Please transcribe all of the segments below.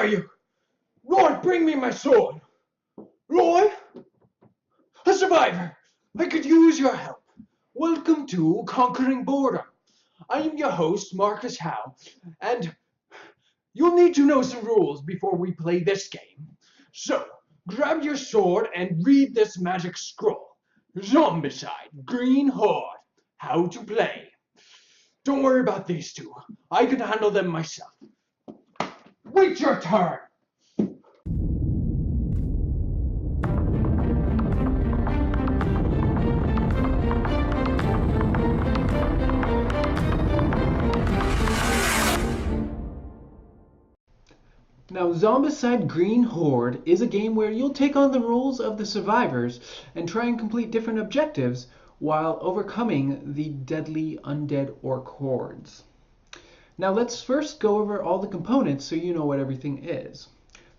are you? Lord, bring me my sword. Lord? A survivor! I could use your help. Welcome to Conquering Boredom. I am your host, Marcus Howe, and you'll need to know some rules before we play this game. So, grab your sword and read this magic scroll. Zombicide Green Horde. How to play. Don't worry about these two. I can handle them myself. Wait your turn! Now, Zombicide Green Horde is a game where you'll take on the rules of the survivors and try and complete different objectives while overcoming the deadly undead orc hordes. Now, let's first go over all the components so you know what everything is.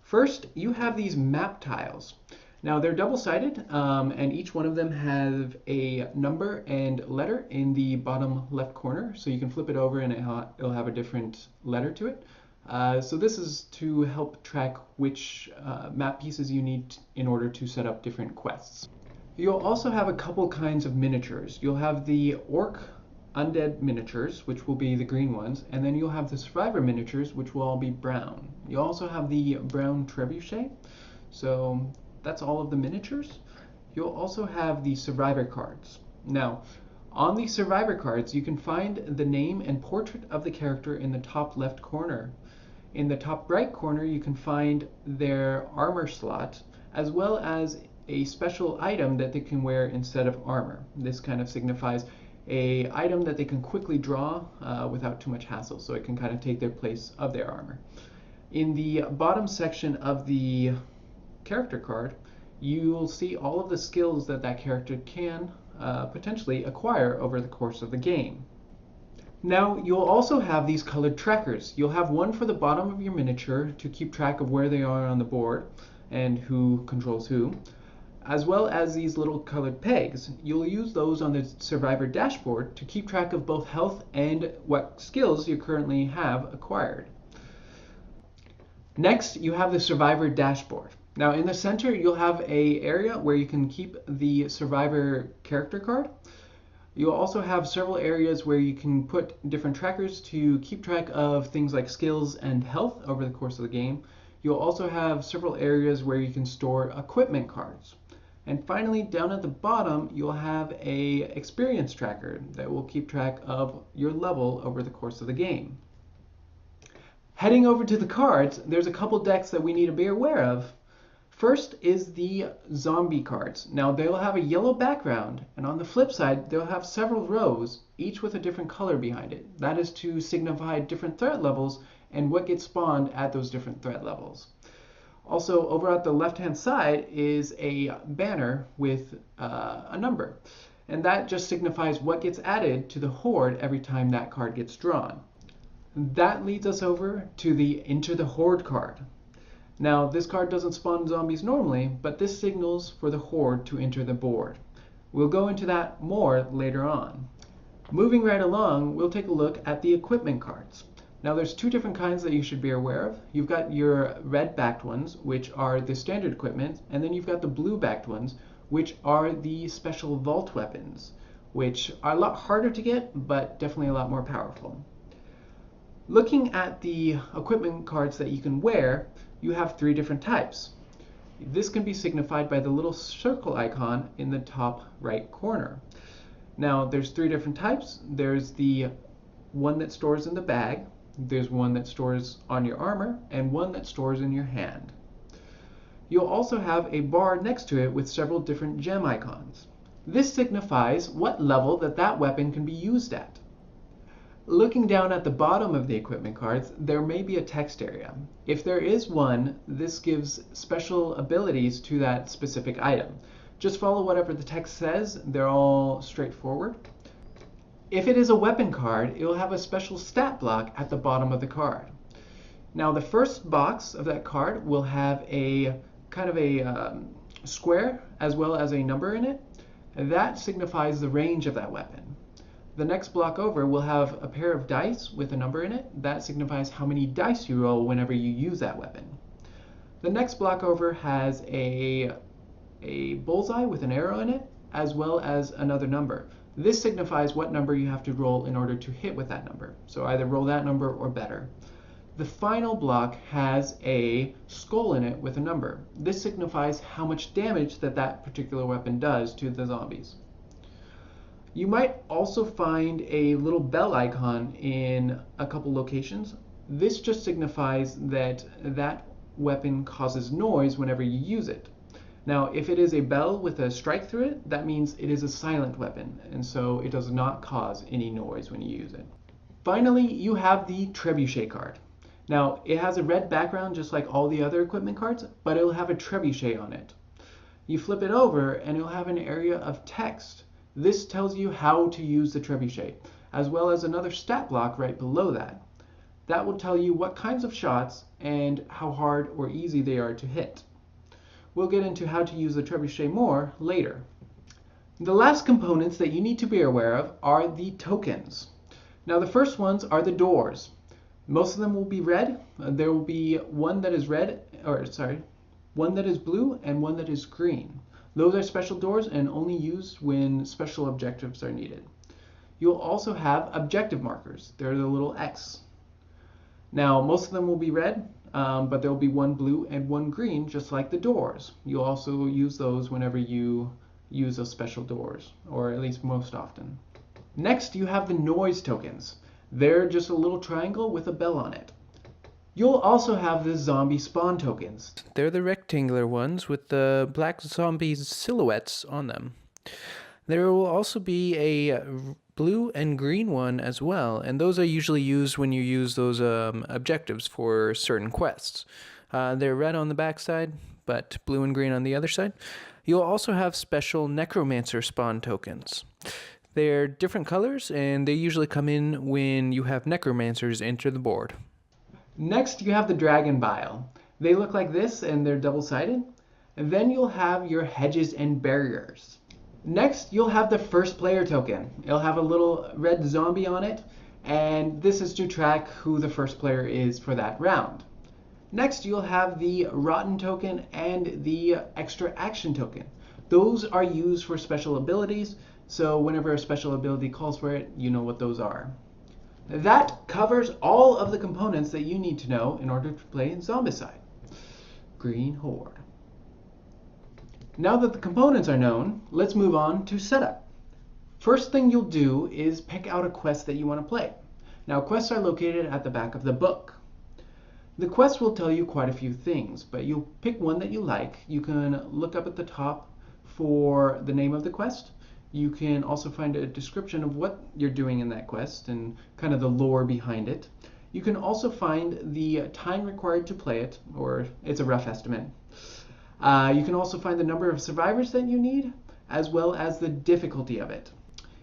First, you have these map tiles. Now, they're double-sided, and each one of them have a number and letter in the bottom left corner, so you can flip it over and it'll have a different letter to it. So this is to help track which map pieces you need in order to set up different quests. You'll also have a couple kinds of miniatures. You'll have the orc undead miniatures, which will be the green ones, and then you'll have the survivor miniatures, which will all be brown. You also have the brown trebuchet, so that's all of the miniatures. You'll also have the survivor cards. Now, on the survivor cards, you can find the name and portrait of the character in the top left corner. In the top right corner, you can find their armor slot, as well as a special item that they can wear instead of armor. This kind of signifies an item that they can quickly draw without too much hassle, so it can kind of take their place of their armor. In the bottom section of the character card, you'll see all of the skills that that character can potentially acquire over the course of the game. Now, you'll also have these colored trackers. You'll have one for the bottom of your miniature to keep track of where they are on the board and who controls who, as well as these little colored pegs. You'll use those on the survivor dashboard to keep track of both health and what skills you currently have acquired. Next, you have the survivor dashboard. Now, in the center, you'll have an area where you can keep the survivor character card. You'll also have several areas where you can put different trackers to keep track of things like skills and health over the course of the game. You'll also have several areas where you can store equipment cards. And finally, down at the bottom, you'll have an experience tracker that will keep track of your level over the course of the game. Heading over to the cards, there's a couple decks that we need to be aware of. First is the zombie cards. Now, they'll have a yellow background, and on the flip side, they'll have several rows, each with a different color behind it. That is to signify different threat levels and what gets spawned at those different threat levels. Also, over at the left-hand side is a banner with a number, and that just signifies what gets added to the horde every time that card gets drawn. That leads us over to the Enter the Horde card. Now, this card doesn't spawn zombies normally, but this signals for the horde to enter the board. We'll go into that more later on. Moving right along, we'll take a look at the equipment cards. Now, there's two different kinds that you should be aware of. You've got your red-backed ones, which are the standard equipment, and then you've got the blue-backed ones, which are the special vault weapons, which are a lot harder to get, but definitely a lot more powerful. Looking at the equipment cards that you can wear, you have three different types. This can be signified by the little circle icon in the top right corner. Now, there's three different types. There's the one that stores in the bag, there's one that stores on your armor, and one that stores in your hand. You'll also have a bar next to it with several different gem icons. This signifies what level that weapon can be used at. Looking down at the bottom of the equipment cards, there may be a text area. If there is one, this gives special abilities to that specific item. Just follow whatever the text says. They're all straightforward. If it is a weapon card, it will have a special stat block at the bottom of the card. Now, the first box of that card will have a kind of a square as well as a number in it. That signifies the range of that weapon. The next block over will have a pair of dice with a number in it. That signifies how many dice you roll whenever you use that weapon. The next block over has a bullseye with an arrow in it, as well as another number. This signifies what number you have to roll in order to hit with that number. So either roll that number or better. The final block has a skull in it with a number. This signifies how much damage that particular weapon does to the zombies. You might also find a little bell icon in a couple locations. This just signifies that weapon causes noise whenever you use it. Now, if it is a bell with a strike through it, that means it is a silent weapon, and so it does not cause any noise when you use it. Finally, you have the trebuchet card. Now, it has a red background just like all the other equipment cards, but it will have a trebuchet on it. You flip it over and it will have an area of text. This tells you how to use the trebuchet, as well as another stat block right below that. That will tell you what kinds of shots and how hard or easy they are to hit. We'll get into how to use the trebuchet more later. The last components that you need to be aware of are the tokens. Now the first ones are the doors. Most of them will be red. There will be one that is one that is blue and one that is green. Those are special doors and only used when special objectives are needed. You'll also have objective markers. They're the little X. Now, most of them will be red, but there will be one blue and one green, just like the doors. You'll also use those whenever you use those special doors, or at least most often. Next, you have the noise tokens. They're just a little triangle with a bell on it. You'll also have the zombie spawn tokens. They're the rectangular ones with the black zombie silhouettes on them. There will also be a blue and green one as well, and those are usually used when you use those objectives for certain quests. They're red on the back side, but blue and green on the other side. You'll also have special Necromancer spawn tokens. They're different colors, and they usually come in when you have Necromancers enter the board. Next, you have the Dragon Bile. They look like this, and they're double-sided. And then you'll have your hedges and barriers. Next, you'll have the first player token. It'll have a little red zombie on it, and this is to track who the first player is for that round. Next, you'll have the Rotten token and the Extra Action token. Those are used for special abilities, so whenever a special ability calls for it, you know what those are. That covers all of the components that you need to know in order to play Zombicide Green Horde. Now that the components are known, let's move on to setup. First thing you'll do is pick out a quest that you want to play. Now, quests are located at the back of the book. The quest will tell you quite a few things, but you'll pick one that you like. You can look up at the top for the name of the quest. You can also find a description of what you're doing in that quest and kind of the lore behind it. You can also find the time required to play it, or it's a rough estimate. You can also find the number of survivors that you need, as well as the difficulty of it.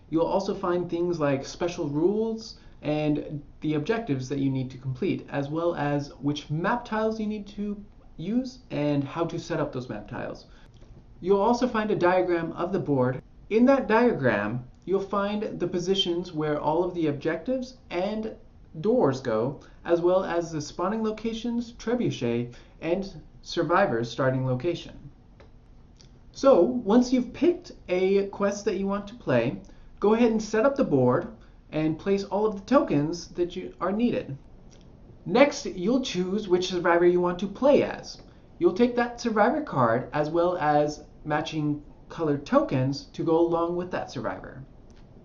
You'll also find things like special rules and the objectives that you need to complete, as well as which map tiles you need to use and how to set up those map tiles. You'll also find a diagram of the board. In that diagram, you'll find the positions where all of the objectives and doors go, as well as the spawning locations, trebuchet, and survivors starting location. So once you've picked a quest that you want to play, go ahead and set up the board and place all of the tokens that are needed. Next, you'll choose which survivor you want to play as. You'll take that survivor card as well as matching colored tokens to go along with that survivor.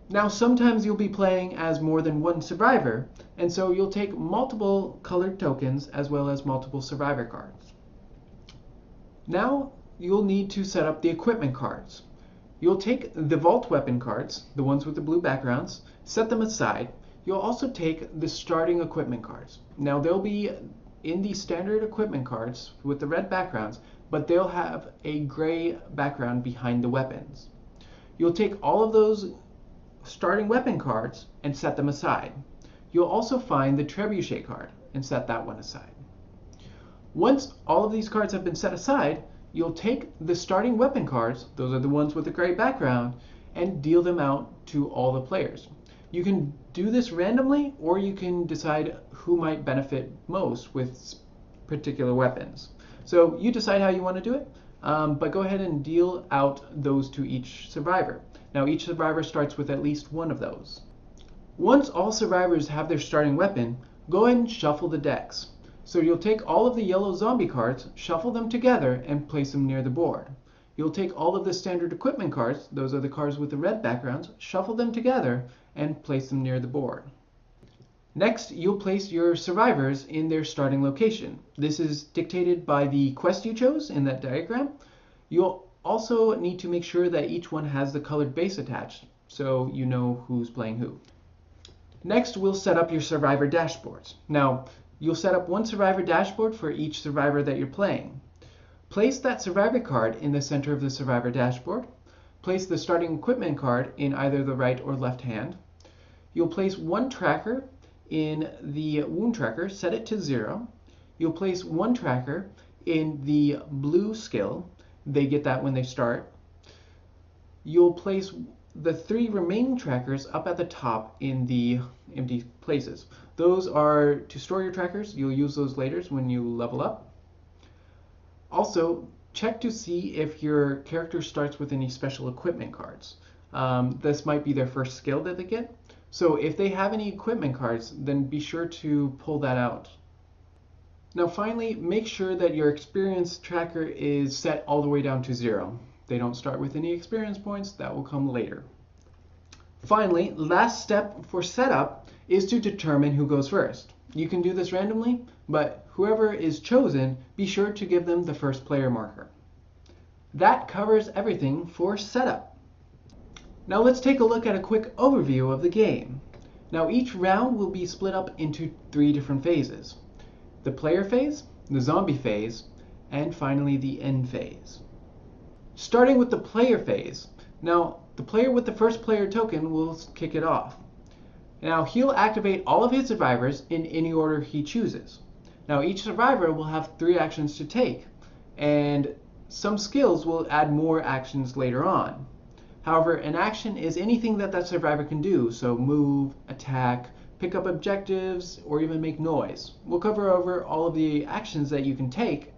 Now, sometimes you'll be playing as more than one survivor, and so you'll take multiple colored tokens as well as multiple survivor cards. Now, you'll need to set up the equipment cards. You'll take the vault weapon cards, the ones with the blue backgrounds, set them aside. You'll also take the starting equipment cards. Now, they'll be in the standard equipment cards with the red backgrounds, but they'll have a gray background behind the weapons. You'll take all of those starting weapon cards and set them aside. You'll also find the trebuchet card and set that one aside. Once all of these cards have been set aside, you'll take the starting weapon cards, those are the ones with the gray background, and deal them out to all the players. You can do this randomly, or you can decide who might benefit most with particular weapons. So you decide how you want to do it, but go ahead and deal out those to each survivor. Now each survivor starts with at least one of those. Once all survivors have their starting weapon, go ahead and shuffle the decks. So you'll take all of the yellow zombie cards, shuffle them together, and place them near the board. You'll take all of the standard equipment cards, those are the cards with the red backgrounds, shuffle them together, and place them near the board. Next, you'll place your survivors in their starting location. This is dictated by the quest you chose in that diagram. You'll also need to make sure that each one has the colored base attached, so you know who's playing who. Next, we'll set up your survivor dashboards. Now, you'll set up one survivor dashboard for each survivor that you're playing. Place that survivor card in the center of the survivor dashboard. Place the starting equipment card in either the right or left hand. You'll place one tracker in the wound tracker, set it to 0. You'll place one tracker in the blue skill. They get that when they start. You'll place the 3 remaining trackers up at the top in the empty places. Those are to store your trackers. You'll use those later when you level up. Also, check to see if your character starts with any special equipment cards. This might be their first skill that they get. So if they have any equipment cards, then be sure to pull that out. Now finally, make sure that your experience tracker is set all the way down to 0. They don't start with any experience points, that will come later. Finally, last step for setup is to determine who goes first. You can do this randomly, but whoever is chosen, be sure to give them the first player marker. That covers everything for setup. Now let's take a look at a quick overview of the game. Now each round will be split up into 3 different phases. The player phase, the zombie phase, and finally the end phase. Starting with the player phase. Now the player with the first player token will kick it off. Now he'll activate all of his survivors in any order he chooses. Now each survivor will have 3 actions to take, and some skills will add more actions later on. However, an action is anything that survivor can do, so move, attack, pick up objectives, or even make noise. We'll cover over all of the actions that you can take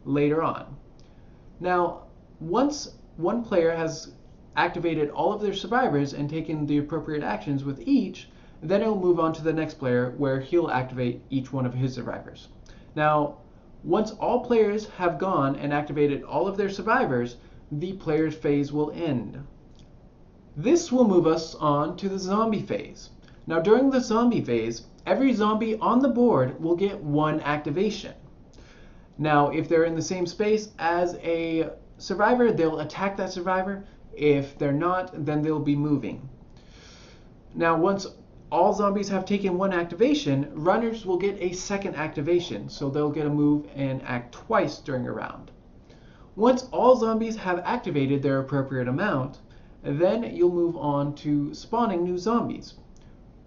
later on. Now, once one player has activated all of their survivors and taken the appropriate actions with each, then it'll move on to the next player where he'll activate each one of his survivors. Now, once all players have gone and activated all of their survivors, the player's phase will end. This will move us on to the zombie phase. Now during the zombie phase, every zombie on the board will get 1 activation. Now if they're in the same space as a survivor, they'll attack that survivor. If they're not, then they'll be moving. Now once all zombies have taken 1 activation, runners will get a 2nd activation, so they'll get a move and act twice during a round. Once all zombies have activated their appropriate amount, then you'll move on to spawning new zombies.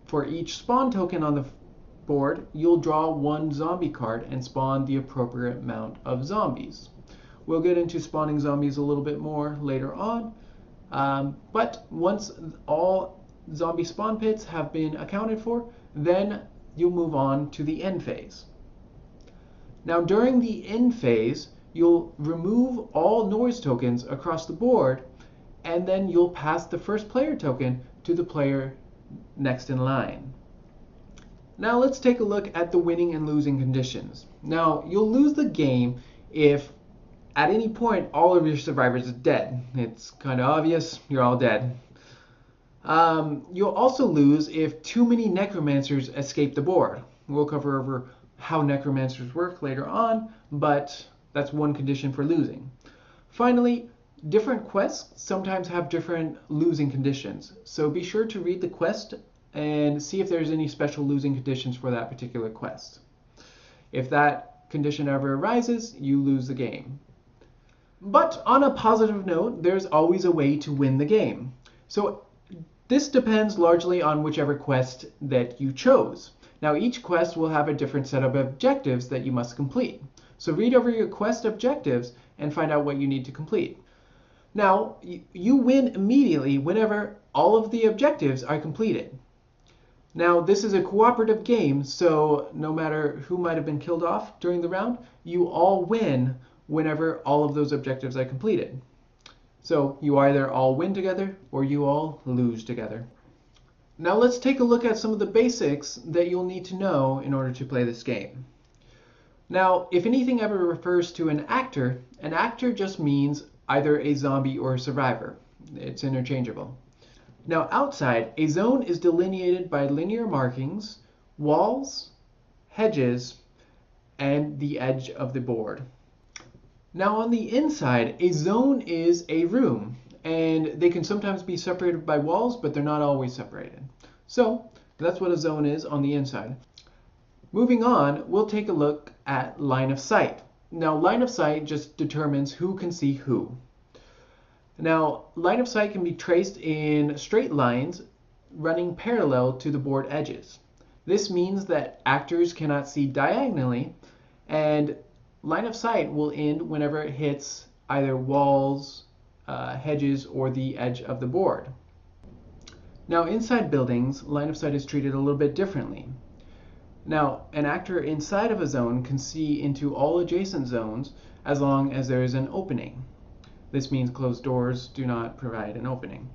For each spawn token on the board, you'll draw 1 zombie card and spawn the appropriate amount of zombies. We'll get into spawning zombies a little bit more later on, but once all zombie spawn pits have been accounted for, then you'll move on to the end phase. Now during the end phase, you'll remove all noise tokens across the board, and then you'll pass the first player token to the player next in line. Now let's take a look at the winning and losing conditions. Now you'll lose the game if at any point all of your survivors is dead. It's kind of obvious, you're all dead. You'll also lose if too many necromancers escape the board. We'll cover over how necromancers work later on, but that's one condition for losing. Finally, different quests sometimes have different losing conditions, so be sure to read the quest and see if there's any special losing conditions for that particular quest. If that condition ever arises, you lose the game. But on a positive note, there's always a way to win the game. So this depends largely on whichever quest that you chose. Now each quest will have a different set of objectives that you must complete. So read over your quest objectives and find out what you need to complete. Now, you win immediately whenever all of the objectives are completed. Now, this is a cooperative game, so no matter who might have been killed off during the round, you all win whenever all of those objectives are completed. So you either all win together or you all lose together. Now let's take a look at some of the basics that you'll need to know in order to play this game. Now, if anything ever refers to an actor just means either a zombie or a survivor. It's interchangeable. Now outside, a zone is delineated by linear markings, walls, hedges, and the edge of the board. Now on the inside, a zone is a room, and they can sometimes be separated by walls, but they're not always separated. So that's what a zone is on the inside. Moving on, we'll take a look at line of sight. Now line of sight just determines who can see who. Now, line of sight can be traced in straight lines running parallel to the board edges. This means that actors cannot see diagonally, and line of sight will end whenever it hits either walls, hedges, or the edge of the board. Now, inside buildings, line of sight is treated a little bit differently. Now, an actor inside of a zone can see into all adjacent zones as long as there is an opening. This means closed doors do not provide an opening.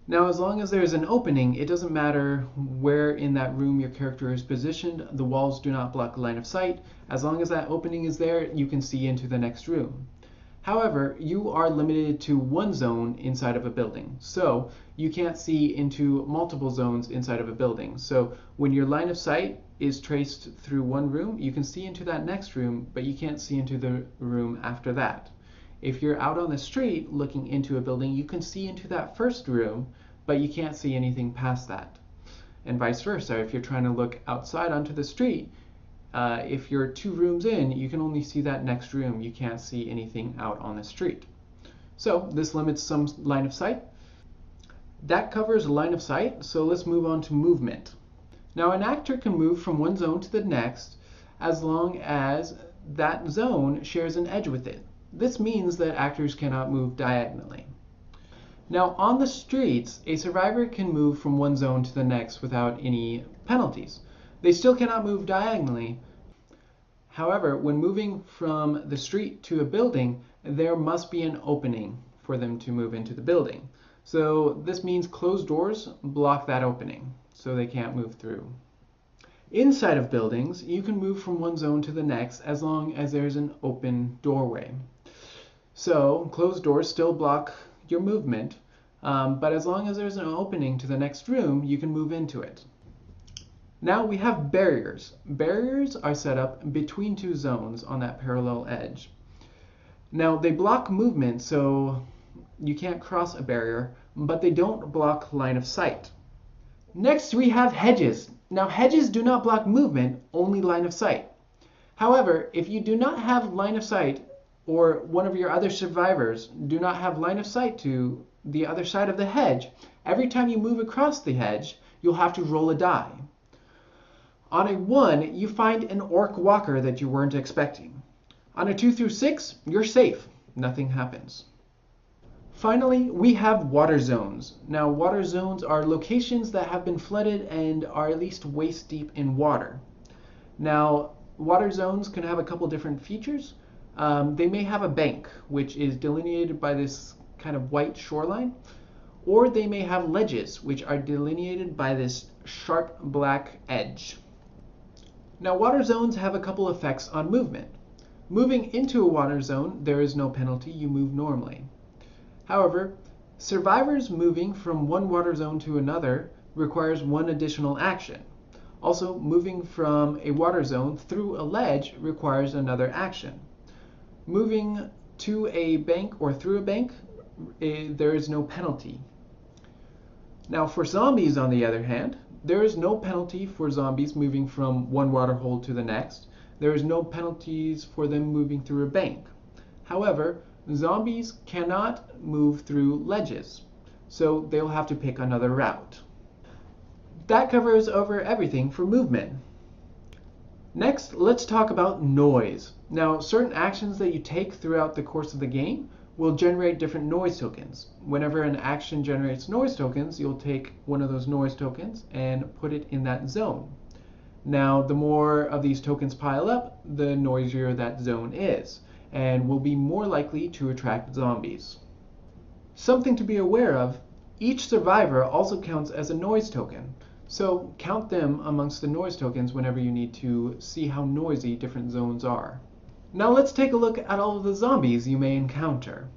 Now, as long as there is an opening, it doesn't matter where in that room your character is positioned. The walls do not block line of sight. As long as that opening is there, you can see into the next room. However, you are limited to one zone inside of a building. So you can't see into multiple zones inside of a building. So when your line of sight is traced through one room, you can see into that next room, but you can't see into the room after that. If you're out on the street looking into a building, you can see into that first room, but you can't see anything past that. And vice versa, if you're trying to look outside onto the street, if you're 2 rooms in, you can only see that next room. You can't see anything out on the street. So this limits some line of sight. That covers line of sight, so let's move on to movement. Now an actor can move from one zone to the next as long as that zone shares an edge with it. This means that actors cannot move diagonally. Now on the streets, a survivor can move from one zone to the next without any penalties. They still cannot move diagonally. However, when moving from the street to a building, there must be an opening for them to move into the building. So this means closed doors block that opening, so they can't move through. Inside of buildings, you can move from one zone to the next as long as there's an open doorway. So closed doors still block your movement, but as long as there's an opening to the next room, you can move into it. Now we have barriers. Barriers are set up between 2 zones on that parallel edge. Now they block movement, so you can't cross a barrier, but they don't block line of sight. Next we have hedges. Now hedges do not block movement, only line of sight. However, if you do not have line of sight, or one of your other survivors do not have line of sight to the other side of the hedge, every time you move across the hedge, you'll have to roll a die. On a 1, you find an orc walker that you weren't expecting. On a 2 through 6, you're safe. Nothing happens. Finally, we have water zones. Now, water zones are locations that have been flooded and are at least waist deep in water. Now, water zones can have a couple different features. They may have a bank, which is delineated by this kind of white shoreline, or they may have ledges, which are delineated by this sharp black edge. Now, water zones have a couple effects on movement. Moving into a water zone, there is no penalty, you move normally. However, survivors moving from one water zone to another requires one additional action. Also, moving from a water zone through a ledge requires another action. Moving to a bank or through a bank, there is no penalty. Now for zombies, on the other hand, there is no penalty for zombies moving from one water hole to the next. There is no penalties for them moving through a bank. However, zombies cannot move through ledges, so they'll have to pick another route. That covers over everything for movement. Next, let's talk about noise. Now, certain actions that you take throughout the course of the game will generate different noise tokens. Whenever an action generates noise tokens, you'll take one of those noise tokens and put it in that zone. Now, the more of these tokens pile up, the noisier that zone is, and will be more likely to attract zombies. Something to be aware of, each survivor also counts as a noise token, so count them amongst the noise tokens whenever you need to see how noisy different zones are. Now let's take a look at all of the zombies you may encounter.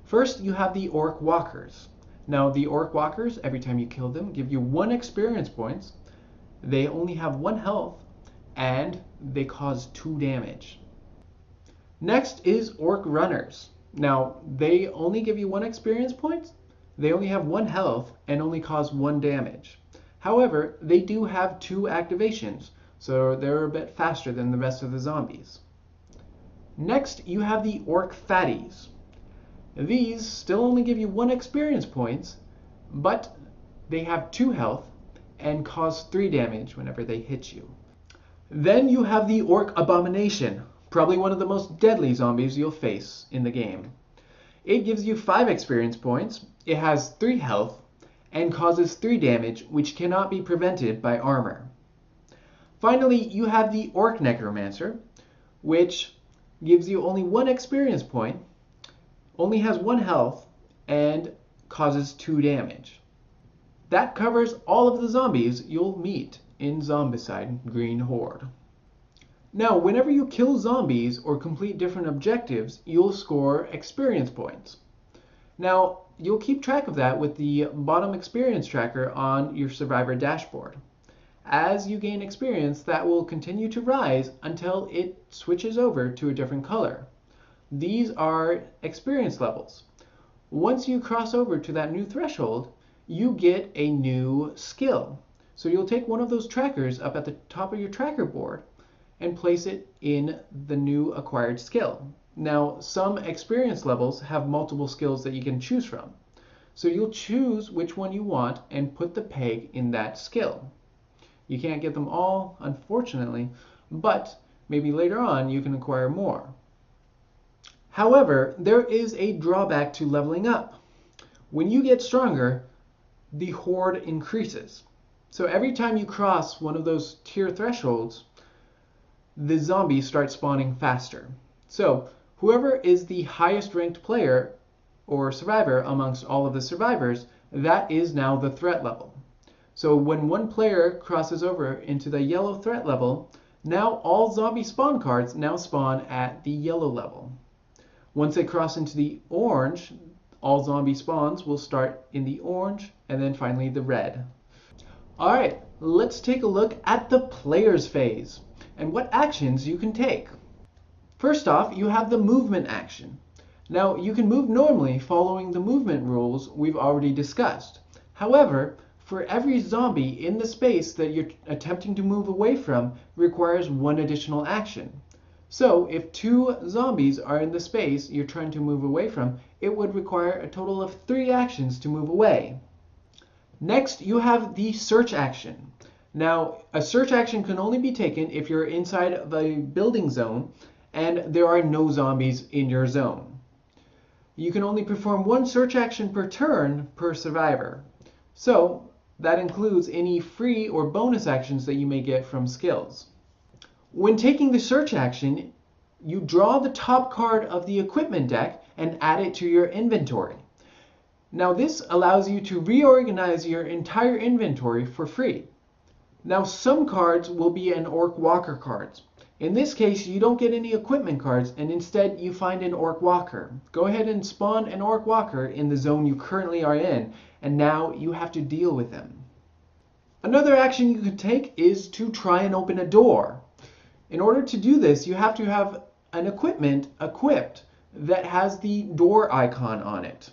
First, you have the Orc Walkers. Now the Orc Walkers, every time you kill them, give you 1 experience points. They only have 1 health, and they cause 2 damage. Next is Orc Runners. Now, they only give you 1 experience point, they only have 1 health, and only cause 1 damage. However, they do have 2 activations, so they're a bit faster than the rest of the zombies. Next, you have the Orc Fatties. These still only give you 1 experience points, but they have 2 health and cause 3 damage whenever they hit you. Then you have the Orc Abomination, probably one of the most deadly zombies you'll face in the game. It gives you 5 experience points, it has 3 health, and causes 3 damage, which cannot be prevented by armor. Finally, you have the Orc Necromancer, which gives you only 1 experience point, only has 1 health, and causes 2 damage. That covers all of the zombies you'll meet in Zombicide Green Horde. Now, whenever you kill zombies or complete different objectives, you'll score experience points. Now, you'll keep track of that with the bottom experience tracker on your survivor dashboard. As you gain experience, that will continue to rise until it switches over to a different color. These are experience levels. Once you cross over to that new threshold, you get a new skill. So you'll take one of those trackers up at the top of your tracker board and place it in the new acquired skill. Now, some experience levels have multiple skills that you can choose from. So you'll choose which one you want and put the peg in that skill. You can't get them all, unfortunately, but maybe later on you can acquire more. However, there is a drawback to leveling up. When you get stronger, the horde increases. So every time you cross one of those tier thresholds, the zombies start spawning faster. So whoever is the highest ranked player or survivor amongst all of the survivors, that is now the threat level. So when one player crosses over into the yellow threat level, now all zombie spawn cards now spawn at the yellow level. Once they cross into the orange, all zombie spawns will start in the orange and then finally the red. Alright, let's take a look at the player's phase and what actions you can take. First off, you have the movement action. Now, you can move normally following the movement rules we've already discussed. However, for every zombie in the space that you're attempting to move away from requires 1 additional action. So if 2 zombies are in the space you're trying to move away from, it would require a total of 3 actions to move away. Next, you have the search action. Now, a search action can only be taken if you're inside the building zone and there are no zombies in your zone. You can only perform 1 search action per turn per survivor. So that includes any free or bonus actions that you may get from skills. When taking the search action, you draw the top card of the equipment deck and add it to your inventory. Now this allows you to reorganize your entire inventory for free. Now some cards will be an Orc Walker cards. In this case, you don't get any equipment cards and instead you find an Orc Walker. Go ahead and spawn an Orc Walker in the zone you currently are in, and now you have to deal with them. Another action you could take is to try and open a door. In order to do this, you have to have an equipment equipped that has the door icon on it.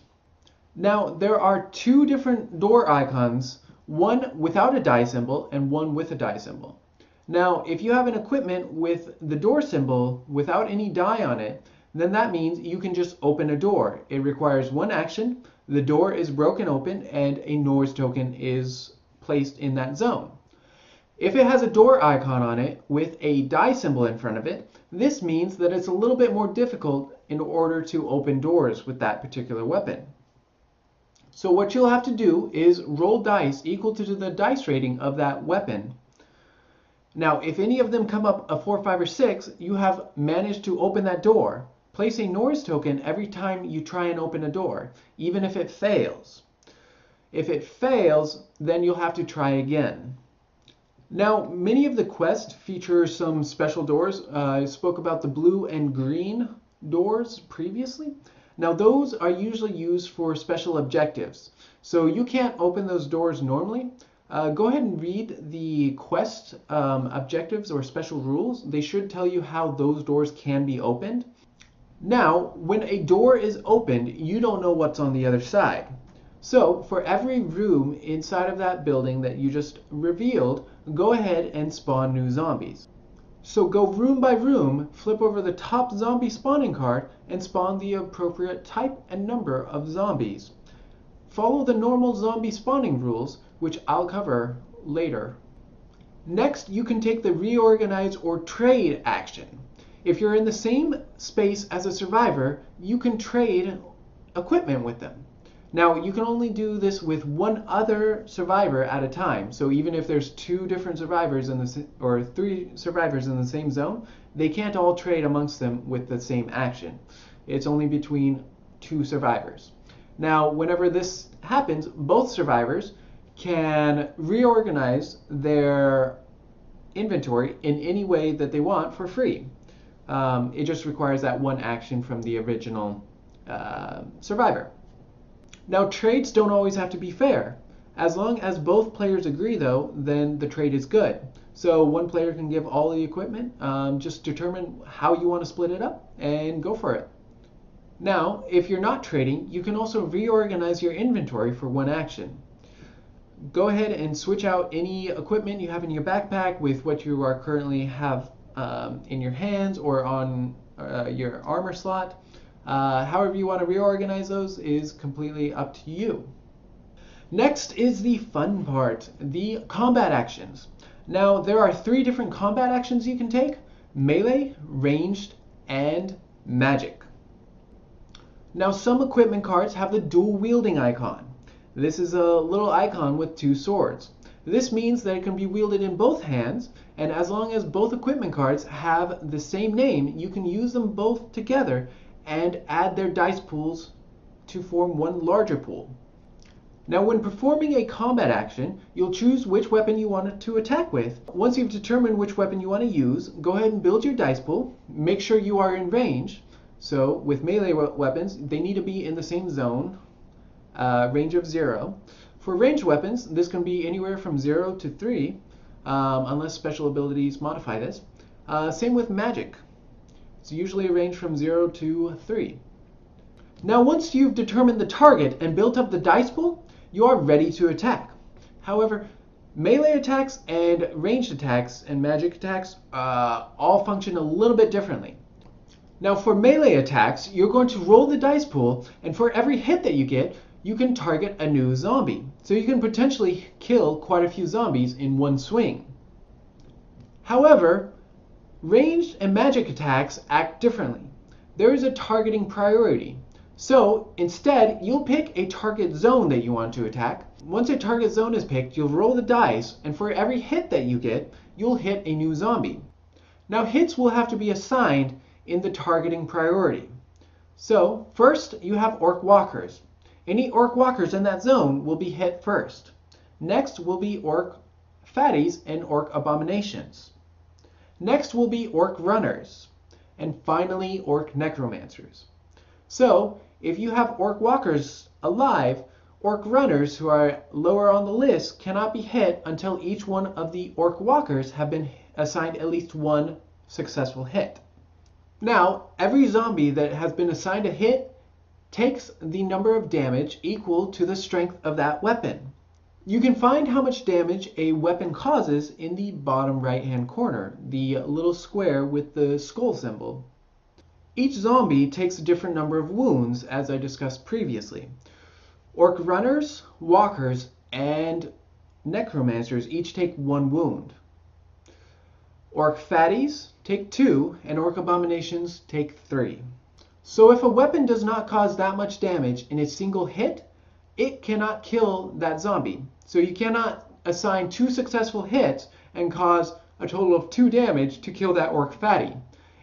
Now, there are 2 different door icons, one without a die symbol and one with a die symbol. Now, if you have an equipment with the door symbol without any die on it, then that means you can just open a door. It requires 1 action, the door is broken open, and a noise token is placed in that zone. If it has a door icon on it with a die symbol in front of it, this means that it's a little bit more difficult in order to open doors with that particular weapon. So what you'll have to do is roll dice equal to the dice rating of that weapon. Now, if any of them come up a 4, 5, or 6, you have managed to open that door. Place a Norse token every time you try and open a door, even if it fails. If it fails, then you'll have to try again. Now, many of the quests feature some special doors. I spoke about the blue and green doors previously. Now, those are usually used for special objectives. So you can't open those doors normally. Go ahead and read the quest objectives or special rules. They should tell you how those doors can be opened. Now, when a door is opened, you don't know what's on the other side. So, for every room inside of that building that you just revealed, go ahead and spawn new zombies. So go room by room, flip over the top zombie spawning card, and spawn the appropriate type and number of zombies. Follow the normal zombie spawning rules, which I'll cover later. Next, you can take the reorganize or trade action. If you're in the same space as a survivor, you can trade equipment with them. Now, you can only do this with one other survivor at a time. So even if there's 2 different survivors or 3 survivors in the same zone, they can't all trade amongst them with the same action. It's only between 2 survivors. Now, whenever this happens, both survivors can reorganize their inventory in any way that they want for free. It just requires that one action from the original survivor. Now, trades don't always have to be fair. As long as both players agree, though, then the trade is good. So one player can give all the equipment, just determine how you want to split it up, and go for it. Now, if you're not trading, you can also reorganize your inventory for one action. Go ahead and switch out any equipment you have in your backpack with what you are currently have in your hands or on your armor slot. However you want to reorganize those is completely up to you. Next is the fun part, the combat actions. Now, there are 3 different combat actions you can take: melee, ranged, and magic. Now, some equipment cards have the dual wielding icon. This is a little icon with 2 swords. This means that it can be wielded in both hands, and as long as both equipment cards have the same name, you can use them both together and add their dice pools to form one larger pool. Now, when performing a combat action, you'll choose which weapon you want to attack with. Once you've determined which weapon you want to use, go ahead and build your dice pool. Make sure you are in range. So with melee weapons, they need to be in the same zone, range of 0. For ranged weapons, this can be anywhere from 0 to 3, unless special abilities modify this. Same with magic. It's usually a range from 0 to 3. Now, once you've determined the target and built up the dice pool, you are ready to attack. However, melee attacks and ranged attacks and magic attacks all function a little bit differently. Now, for melee attacks, you're going to roll the dice pool, and for every hit that you get, you can target a new zombie. So you can potentially kill quite a few zombies in one swing. However, ranged and magic attacks act differently. There is a targeting priority. So instead, you'll pick a target zone that you want to attack. Once a target zone is picked, you'll roll the dice, and for every hit that you get, you'll hit a new zombie. Now, hits will have to be assigned in the targeting priority. So first, you have Orc Walkers. Any Orc Walkers in that zone will be hit first. Next will be Orc Fatties and Orc Abominations. Next will be Orc Runners, and finally Orc Necromancers. So, if you have Orc Walkers alive, Orc Runners who are lower on the list cannot be hit until each one of the Orc Walkers have been assigned at least one successful hit. Now, every zombie that has been assigned a hit takes the number of damage equal to the strength of that weapon. You can find how much damage a weapon causes in the bottom right-hand corner, the little square with the skull symbol. Each zombie takes a different number of wounds, as I discussed previously. Orc Runners, Walkers, and Necromancers each take 1 wound. Orc Fatties take 2, and Orc Abominations take 3. So if a weapon does not cause that much damage in a single hit, it cannot kill that zombie. So you cannot assign 2 successful hits and cause a total of 2 damage to kill that orc fatty.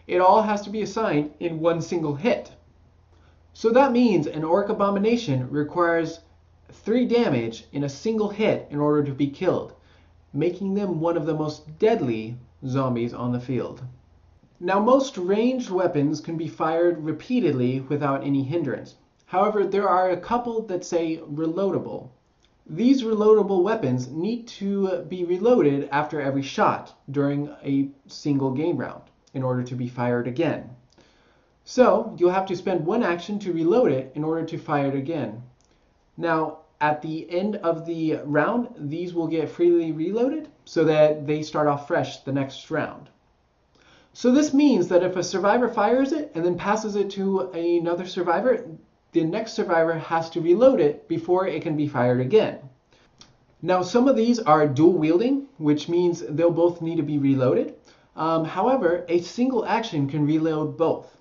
It all has to be assigned in one single hit. So that means an orc abomination requires 3 damage in a single hit in order to be killed, making them one of the most deadly zombies on the field. Now, most ranged weapons can be fired repeatedly without any hindrance. However, there are a couple that say reloadable. These reloadable weapons need to be reloaded after every shot during a single game round in order to be fired again. So you'll have to spend 1 action to reload it in order to fire it again. Now, at the end of the round, these will get freely reloaded so that they start off fresh the next round. So this means that if a survivor fires it and then passes it to another survivor, the next survivor has to reload it before it can be fired again. Now, some of these are dual wielding, which means they'll both need to be reloaded. However, a single action can reload both.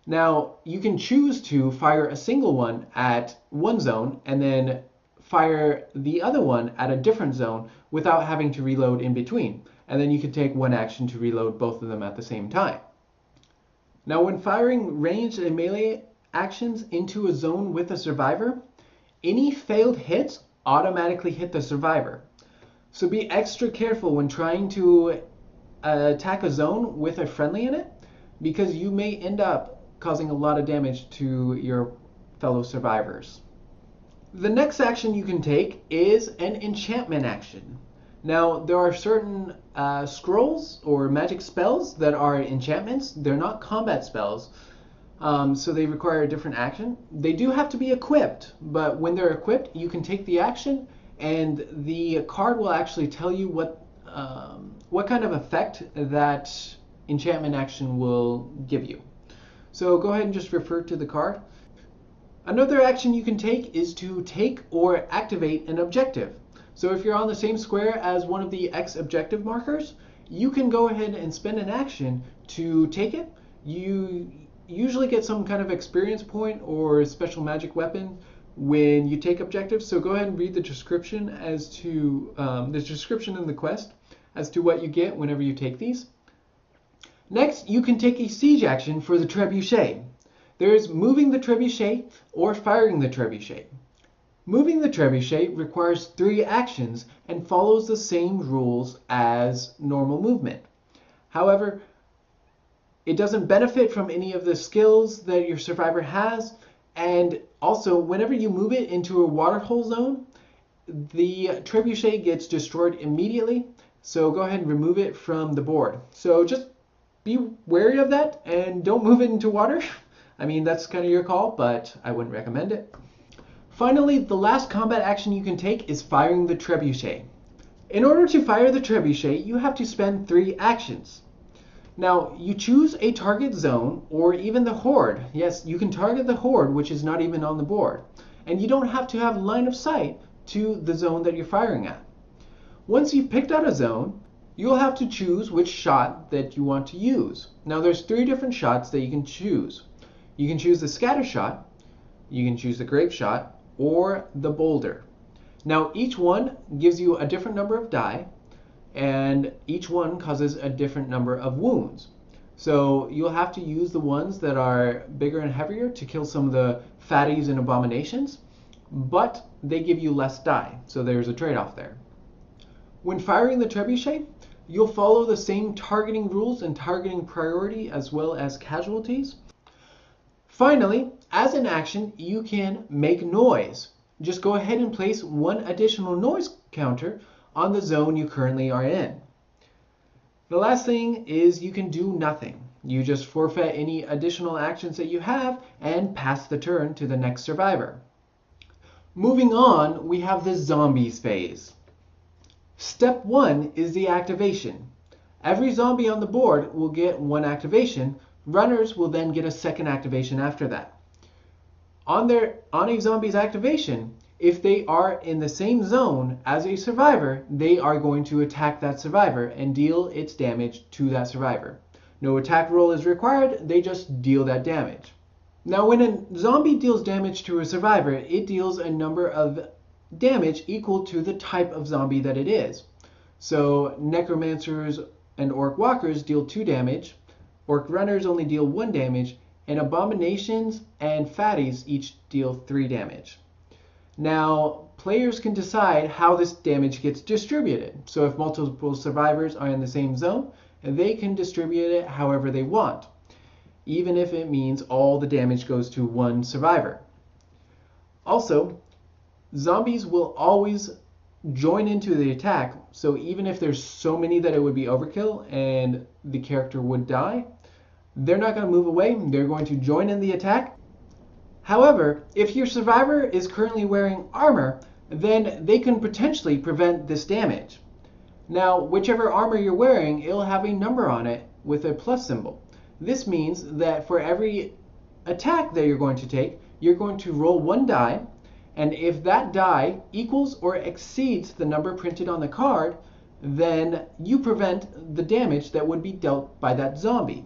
Now, you can choose to fire a single one at one zone and then fire the other one at a different zone without having to reload in between. And then you can take 1 action to reload both of them at the same time. Now, when firing ranged and melee actions into a zone with a survivor, any failed hits automatically hit the survivor. So be extra careful when trying to attack a zone with a friendly in it, because you may end up causing a lot of damage to your fellow survivors. The next action you can take is an enchantment action. Now, there are certain scrolls or magic spells that are enchantments. They're not combat spells, so they require a different action. They do have to be equipped, but when they're equipped, you can take the action, and the card will actually tell you what kind of effect that enchantment action will give you. So go ahead and just refer to the card. Another action you can take is to take or activate an objective. So if you're on the same square as one of the X objective markers, you can go ahead and spend an action to take it. You usually get some kind of experience point or special magic weapon when you take objectives. So go ahead and read the description as to the description in the quest as to what you get whenever you take these. Next, you can take a siege action for the trebuchet. There's moving the trebuchet or firing the trebuchet. Moving the trebuchet requires 3 actions and follows the same rules as normal movement. However, it doesn't benefit from any of the skills that your survivor has, and also whenever you move it into a waterhole zone, the trebuchet gets destroyed immediately, so go ahead and remove it from the board. So just be wary of that and don't move it into water. I mean, that's kind of your call, but I wouldn't recommend it. Finally, the last combat action you can take is firing the trebuchet. In order to fire the trebuchet, you have to spend 3 actions. Now, you choose a target zone or even the horde. Yes, you can target the horde, which is not even on the board. And you don't have to have line of sight to the zone that you're firing at. Once you've picked out a zone, you'll have to choose which shot that you want to use. Now, there's 3 different shots that you can choose. You can choose the scatter shot, you can choose the grape shot, or the boulder. Now, each one gives you a different number of die, and each one causes a different number of wounds. So you'll have to use the ones that are bigger and heavier to kill some of the fatties and abominations, but they give you less die, so there's a trade-off there. When firing the trebuchet, you'll follow the same targeting rules and targeting priority as well as casualties. Finally, as an action, you can make noise. Just go ahead and place 1 additional noise counter on the zone you currently are in. The last thing is you can do nothing. You just forfeit any additional actions that you have and pass the turn to the next survivor. Moving on, we have the zombies phase. Step 1 is the activation. Every zombie on the board will get 1 activation. Runners will then get a 2nd activation after that. On a zombie's activation, if they are in the same zone as a survivor, they are going to attack that survivor and deal its damage to that survivor. No attack roll is required, they just deal that damage. Now, when a zombie deals damage to a survivor, it deals a number of damage equal to the type of zombie that it is. So Necromancers and Orc Walkers deal 2 damage, Orc Runners only deal 1 damage, and Abominations and Fatties each deal 3 damage. Now, players can decide how this damage gets distributed. So if multiple survivors are in the same zone, they can distribute it however they want, even if it means all the damage goes to one survivor. Also, zombies will always join into the attack, so even if there's so many that it would be overkill and the character would die, they're not going to move away, they're going to join in the attack. However, if your survivor is currently wearing armor, then they can potentially prevent this damage. Now, whichever armor you're wearing, it'll have a number on it with a plus symbol. This means that for every attack that you're going to take, you're going to roll 1 die, and if that die equals or exceeds the number printed on the card, then you prevent the damage that would be dealt by that zombie.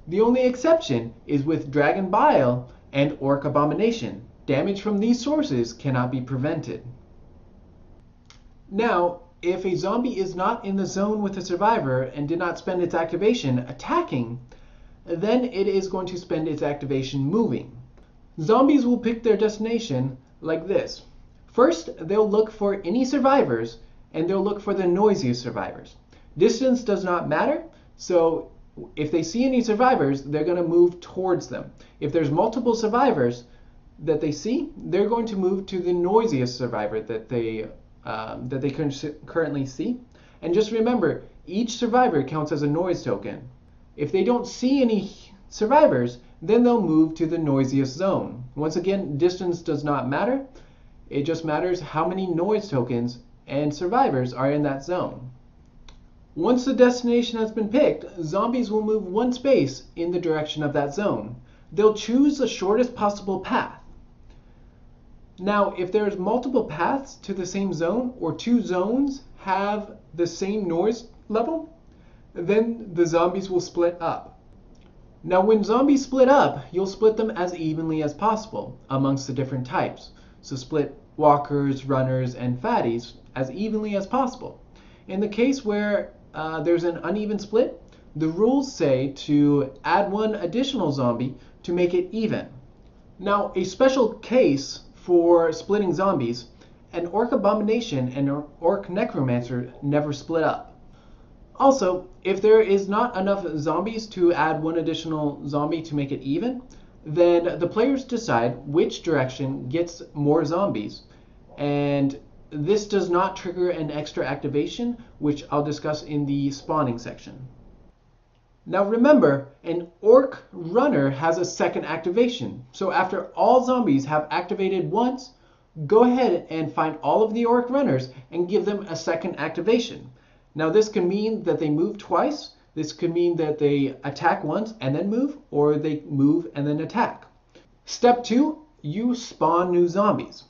The only exception is with Dragon Bile and Orc Abomination. Damage from these sources cannot be prevented. Now, if a zombie is not in the zone with a survivor and did not spend its activation attacking, then it is going to spend its activation moving. Zombies will pick their destination like this. First, they'll look for any survivors, and they'll look for the noisiest survivors. Distance does not matter, so if they see any survivors, they're going to move towards them. If there's multiple survivors that they see, they're going to move to the noisiest survivor that they currently see. And just remember, each survivor counts as a noise token. If they don't see any survivors, then they'll move to the noisiest zone. Once again, distance does not matter. It just matters how many noise tokens and survivors are in that zone. Once the destination has been picked, zombies will move 1 space in the direction of that zone. They'll choose the shortest possible path. Now, if there's multiple paths to the same zone, or 2 zones have the same noise level, then the zombies will split up. Now, when zombies split up, you'll split them as evenly as possible amongst the different types. So split walkers, runners, and fatties as evenly as possible. In the case where there's an uneven split, the rules say to add 1 additional zombie to make it even. Now, a special case for splitting zombies, an Orc Abomination and an Orc Necromancer never split up. Also, if there is not enough zombies to add 1 additional zombie to make it even, then the players decide which direction gets more zombies, and this does not trigger an extra activation, which I'll discuss in the spawning section. Now remember, an Orc Runner has a second activation, so after all zombies have activated once, go ahead and find all of the Orc Runners and give them a second activation. Now this can mean that they move twice, this could mean that they attack once and then move, or they move and then attack. Step 2, you spawn new zombies.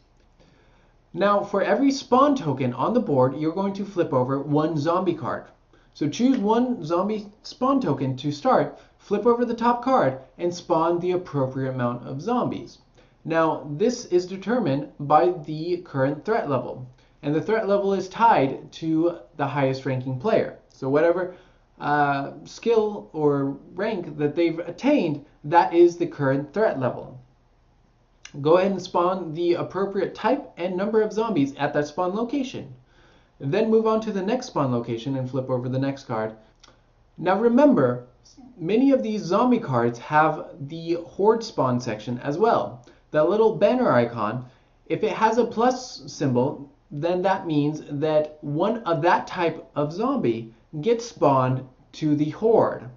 Now for every spawn token on the board, you're going to flip over 1 zombie card. So choose 1 zombie spawn token to start, flip over the top card, and spawn the appropriate amount of zombies. Now this is determined by the current threat level, and the threat level is tied to the highest ranking player. So whatever skill or rank that they've attained, that is the current threat level. Go ahead and spawn the appropriate type and number of zombies at that spawn location. Then move on to the next spawn location and flip over the next card. Now remember, many of these zombie cards have the Horde spawn section as well. That little banner icon, if it has a plus symbol, then that means that 1 of that type of zombie gets spawned to the Horde.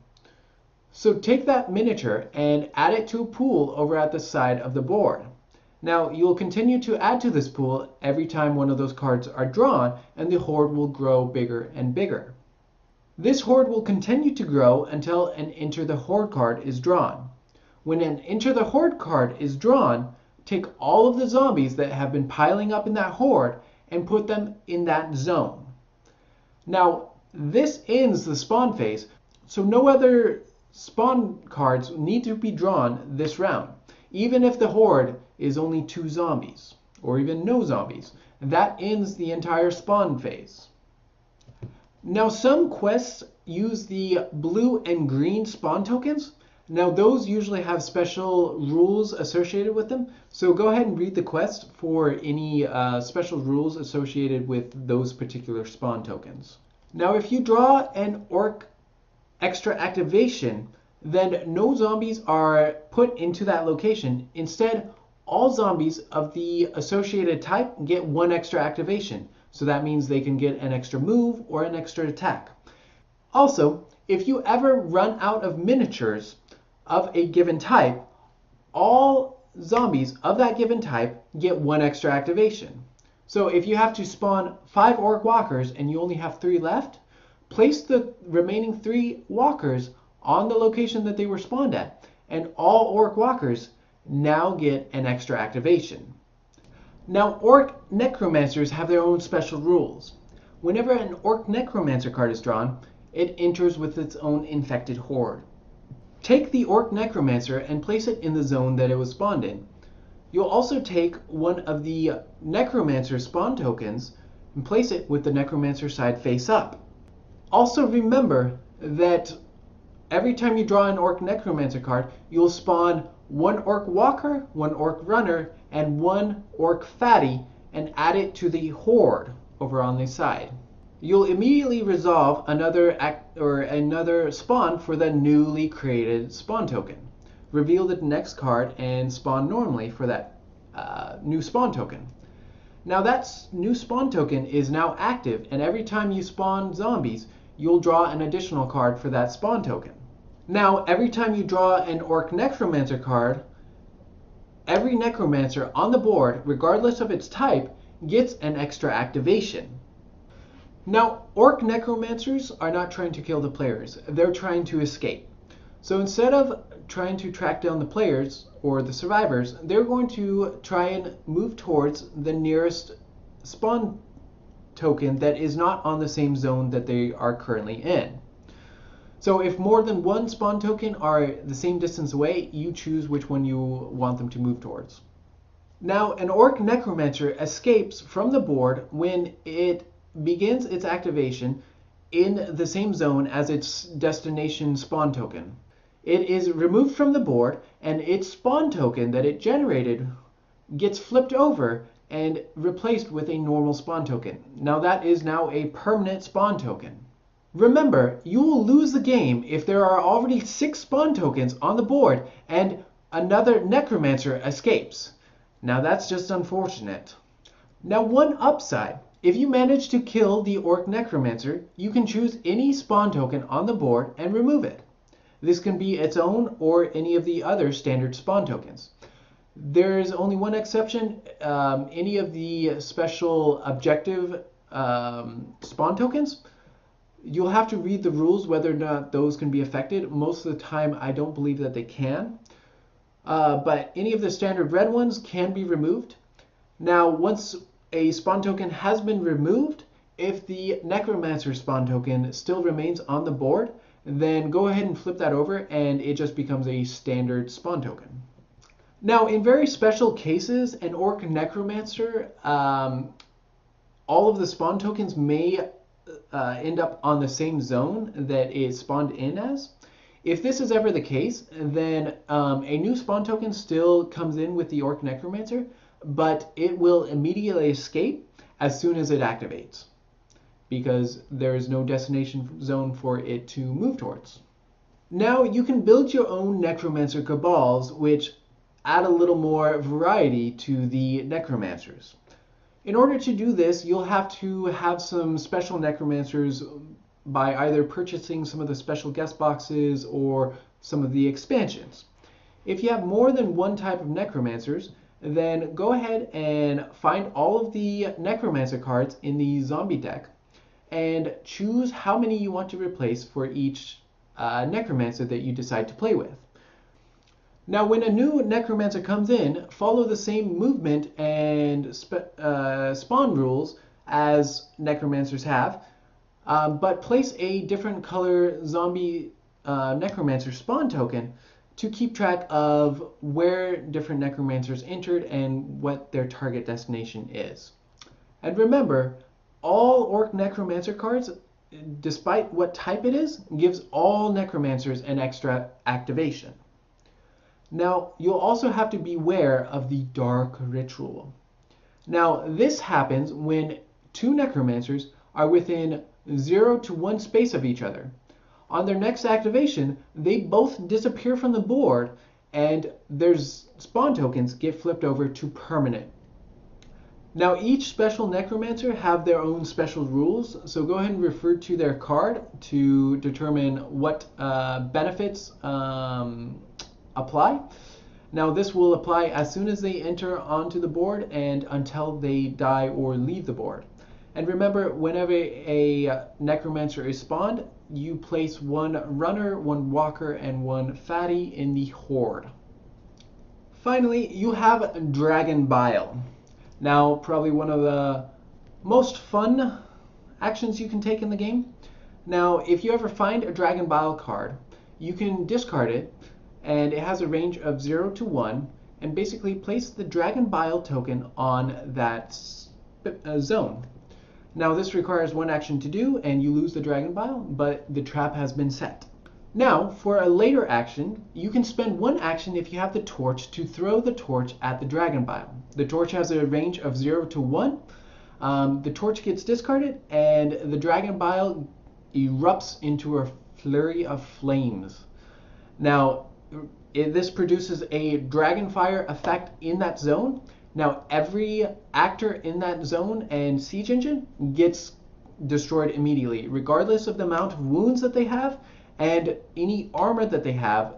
So take that miniature and add it to a pool over at the side of the board. Now you'll continue to add to this pool every time 1 of those cards are drawn, and the Horde will grow bigger and bigger. This Horde will continue to grow until an Enter the Horde card is drawn. When an Enter the Horde card is drawn, take all of the zombies that have been piling up in that Horde and put them in that zone. Now this ends the spawn phase, so no other spawn cards need to be drawn this round. even if the horde is only 2 zombies, or even no zombies. That ends the entire spawn phase. Now some quests use the blue and green spawn tokens. Now those usually have special rules associated with them, so go ahead and read the quest for any special rules associated with those particular spawn tokens. Now if you draw an Orc extra activation, then no zombies are put into that location. Instead, all zombies of the associated type get 1 extra activation. So that means they can get an extra move or an extra attack. Also, if you ever run out of miniatures of a given type, all zombies of that given type get 1 extra activation. So if you have to spawn 5 Orc Walkers and you only have 3 left, place the remaining 3 Walkers on the location that they were spawned at, and all Orc Walkers now get an extra activation. Now, Orc Necromancers have their own special rules. Whenever an Orc Necromancer card is drawn, it enters with its own infected horde. Take the Orc Necromancer and place it in the zone that it was spawned in. You'll also take one of the Necromancer spawn tokens and place it with the Necromancer side face up. Also remember that every time you draw an Orc Necromancer card, you'll spawn 1 Orc Walker, 1 Orc Runner, and 1 Orc Fatty and add it to the horde over on the side. You'll immediately resolve another spawn for the newly created spawn token. Reveal the next card and spawn normally for that new spawn token. Now that new spawn token is now active, and every time you spawn zombies, you'll draw an additional card for that spawn token. Now, every time you draw an Orc Necromancer card, every Necromancer on the board, regardless of its type, gets an extra activation. Now, Orc Necromancers are not trying to kill the players, they're trying to escape. So instead of trying to track down the players or the survivors, they're going to try and move towards the nearest spawn token that is not on the same zone that they are currently in. So if more than 1 spawn token are the same distance away, you choose which one you want them to move towards. Now, an Orc Necromancer escapes from the board when it begins its activation in the same zone as its destination spawn token. It is removed from the board, and its spawn token that it generated gets flipped over and replaced with a normal spawn token. Now that is now a permanent spawn token. Remember, you will lose the game if there are already 6 spawn tokens on the board and another Necromancer escapes. Now that's just unfortunate. Now one upside, if you manage to kill the Orc Necromancer, you can choose any spawn token on the board and remove it. This can be its own or any of the other standard spawn tokens. There is only one exception. Any of the special objective spawn tokens, you'll have to read the rules whether or not those can be affected. Most of the time, I don't believe that they can. But any of the standard red ones can be removed. Now, once a spawn token has been removed, if the Necromancer spawn token still remains on the board, then go ahead and flip that over and it just becomes a standard spawn token. Now, in very special cases, an Orc Necromancer, all of the spawn tokens may end up on the same zone that it spawned in as. If this is ever the case, then a new spawn token still comes in with the Orc Necromancer, but it will immediately escape as soon as it activates, because there is no destination zone for it to move towards. Now you can build your own Necromancer Cabals, which add a little more variety to the Necromancers. In order to do this, you'll have to have some special Necromancers by either purchasing some of the special guest boxes or some of the expansions. If you have more than one type of Necromancers, then go ahead and find all of the Necromancer cards in the zombie deck and choose how many you want to replace for each Necromancer that you decide to play with. Now, when a new Necromancer comes in, follow the same movement and spawn rules as Necromancers have, but place a different color zombie Necromancer spawn token to keep track of where different necromancers entered and what their target destination is. And remember, all Orc Necromancer cards, despite what type it is, gives all necromancers an extra activation. Now, you'll also have to beware of the Dark Ritual. Now, this happens when two necromancers are within 0 to 1 space of each other. On their next activation, they both disappear from the board, and their spawn tokens get flipped over to permanent. Now, each special necromancer have their own special rules, so go ahead and refer to their card to determine what benefits apply. Now, this will apply as soon as they enter onto the board and until they die or leave the board. And remember, whenever a necromancer is spawned, you place one runner, one walker, and one fatty in the horde. Finally, you have Dragon Bile. Now, probably one of the most fun actions you can take in the game. Now, if you ever find a Dragon Bile card, you can discard it, and it has a range of 0 to 1, and basically place the Dragon Bile token on that zone. Now, this requires one action to do, and you lose the Dragon Bile, but the trap has been set. Now, for a later action, you can spend one action if you have the torch to throw the torch at the Dragon Bile. The torch has a range of 0 to 1. The torch gets discarded, and the Dragon Bile erupts into a flurry of flames. Now, this produces a Dragonfire effect in that zone. Now, every actor in that zone and siege engine gets destroyed immediately, regardless of the amount of wounds that they have, and any armor that they have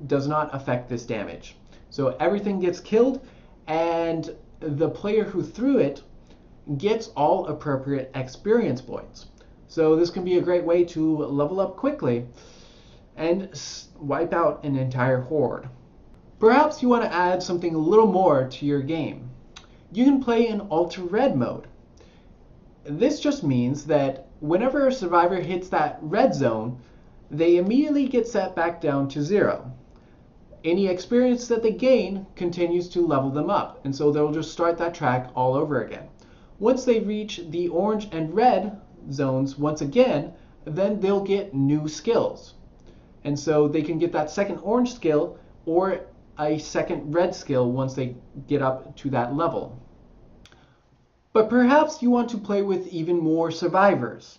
does not affect this damage. So everything gets killed, and the player who threw it gets all appropriate experience points. So this can be a great way to level up quickly and wipe out an entire horde. Perhaps you want to add something a little more to your game. You can play in Ultra Red mode. This just means that whenever a survivor hits that red zone, they immediately get set back down to 0. Any experience that they gain continues to level them up, and so they'll just start that track all over again. Once they reach the orange and red zones once again, then they'll get new skills. And so they can get that second orange skill or a second red skill once they get up to that level. But perhaps you want to play with even more survivors.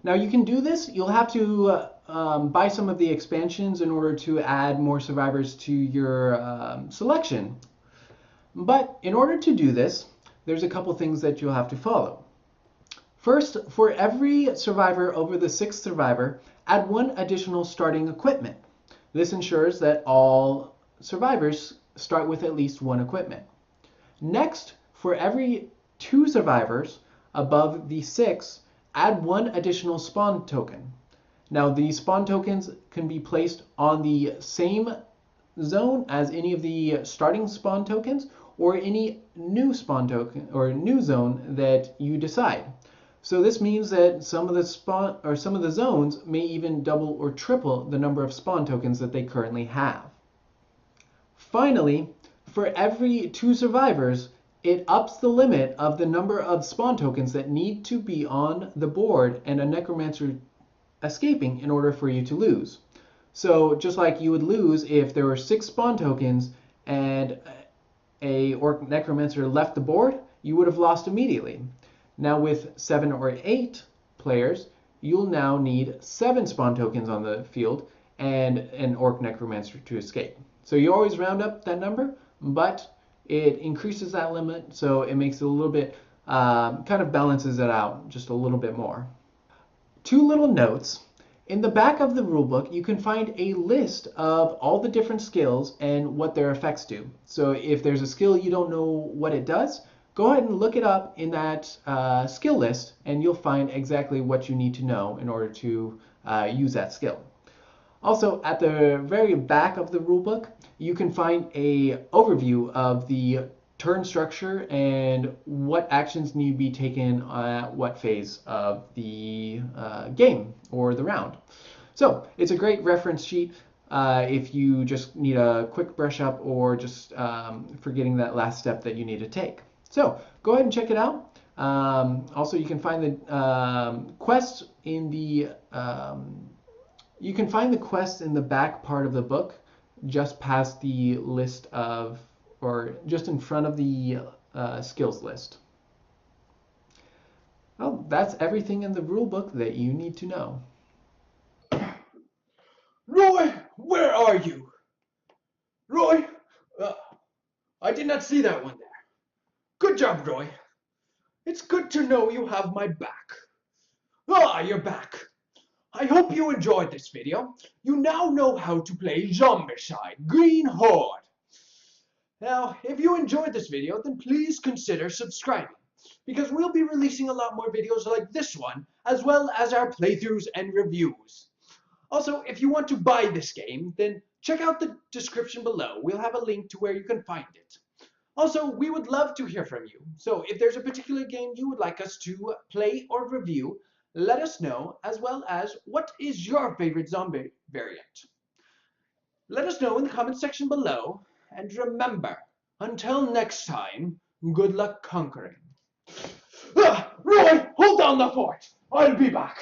Now, you can do this. You'll have to buy some of the expansions in order to add more survivors to your selection. But in order to do this, there's a couple things that you'll have to follow. First, for every survivor over the 6th survivor, add one additional starting equipment. This ensures that all survivors start with at least one equipment. Next, for every 2 survivors above the 6, add one additional spawn token. Now, these spawn tokens can be placed on the same zone as any of the starting spawn tokens or any new spawn token or new zone that you decide. So this means that some of the zones may even double or triple the number of spawn tokens that they currently have. Finally, for every 2 survivors, it ups the limit of the number of spawn tokens that need to be on the board and a necromancer escaping in order for you to lose. So just like you would lose if there were 6 spawn tokens and a Orc Necromancer left the board, you would have lost immediately. Now with 7 or 8 players, you'll now need 7 spawn tokens on the field and an Orc Necromancer to escape. So you always round up that number, but it increases that limit, so it makes it a little bit, kind of balances it out just a little bit more. 2 little notes. In the back of the rulebook, you can find a list of all the different skills and what their effects do. So if there's a skill you don't know what it does, go ahead and look it up in that skill list, and you'll find exactly what you need to know in order to use that skill. Also, at the very back of the rulebook, you can find an overview of the turn structure and what actions need to be taken at what phase of the game or the round. So it's a great reference sheet. if you just need a quick brush up or just forgetting that last step that you need to take. So go ahead and check it out. Also, you can find the quests in the back part of the book, just past the list of, or just in front of the skills list. Well, that's everything in the rule book that you need to know. Roy, where are you? Roy, I did not see that one there. Good job, Roy. It's good to know you have my back. Ah, you're back. I hope you enjoyed this video. You now know how to play Zombicide Green Horde. Now, if you enjoyed this video, then please consider subscribing, because we'll be releasing a lot more videos like this one, as well as our playthroughs and reviews. Also, if you want to buy this game, then check out the description below. We'll have a link to where you can find it. Also, we would love to hear from you. So if there's a particular game you would like us to play or review, let us know, as well as what is your favorite zombie variant. Let us know in the comment section below, and remember, until next time, good luck conquering. Roy, hold down the fort! I'll be back!